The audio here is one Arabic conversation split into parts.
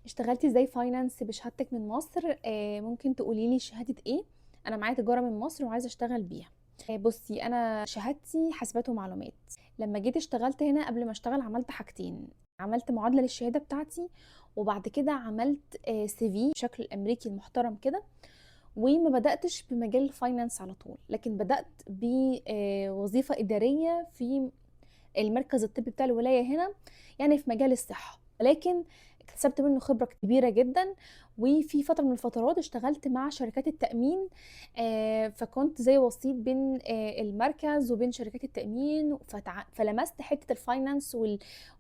اشتغلتي ازاي فاينانس بشهادتك من مصر؟ ممكن تقولي لي شهادة ايه؟ انا معايا تجارة من مصر وعايزة اشتغل بيها. بصي، انا شهادتي حاسبات ومعلومات. لما جيت اشتغلت هنا، قبل ما اشتغل عملت حاجتين. عملت معادلة للشهادة بتاعتي، وبعد كده عملت سي في بشكل امريكي المحترم كده. وما بدأتش بمجال الفاينانس على طول، لكن بدأت بوظيفة إدارية في المركز الطبي بتاع الولاية هنا، يعني في مجال الصحة، ولكن اكتسبت منه خبرة كبيرة جدا. وفي فترة من الفترات اشتغلت مع شركات التأمين. فكنت زي وسيط بين المركز وبين شركات التأمين، فلمست حتة الفاينانس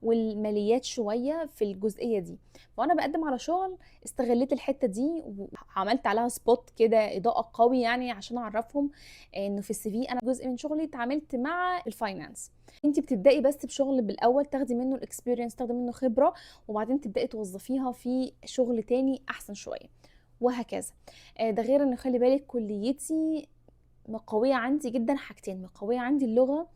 والماليات شوية في الجزئية دي. وأنا بقدم على شغل استغليت الحتة دي وعملت عليها سبوت كده، إضاءة قوي يعني، عشان أعرفهم إنه في السي في أنا جزء من شغلي اتعاملت مع الفاينانس. انت بتبداي بس بشغل بالاول، تاخدي منه الاكسبيرينس، تاخدي منه خبره، وبعدين تبداي توظفيها في شغل تاني احسن شويه، وهكذا. ده غير ان خلي بالك كليتي مقويه عندي جدا حاجتين: مقويه عندي اللغه،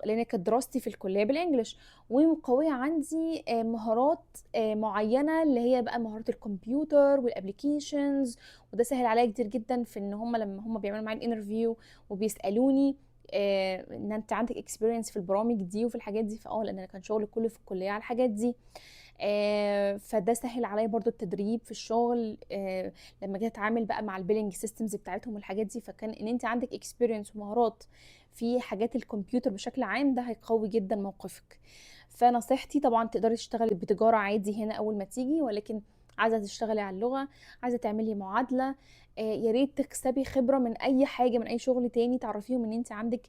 لان كانت دراستي في الكليه بالانجلش، ومقويه عندي مهارات معينه، اللي هي بقى مهارات الكمبيوتر والابليكيشنز. وده سهل عليا كتير جدا في ان هم لما هم بيعملوا معايا الانترفيو وبيسالوني ان انت عندك اكسبيرينس في البرامج دي وفي الحاجات دي، لان انا كان شغلي كله في الكليه على الحاجات دي. فده سهل عليا برضو التدريب في الشغل. لما جيت اتعامل بقى مع البيلنج سيستمز بتاعتهم والحاجات دي، فكان ان انت عندك اكسبيرينس ومهارات في حاجات الكمبيوتر بشكل عام، ده هيقوي جدا موقفك. فنصيحتي طبعا تقدري تشتغلي بتجاره عادي هنا اول ما تيجي، ولكن عايزه تشتغلي على اللغه، عايزه تعملي معادله، يا ريت تكسبي خبره من اي حاجه، من اي شغل تاني، تعرفيهم ان انت عندك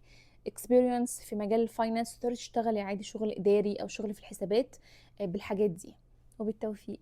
اكسبيرينس في مجال الفاينانس، تقدري تشتغلي عادي شغل اداري او شغل في الحسابات بالحاجات دي. وبالتوفيق.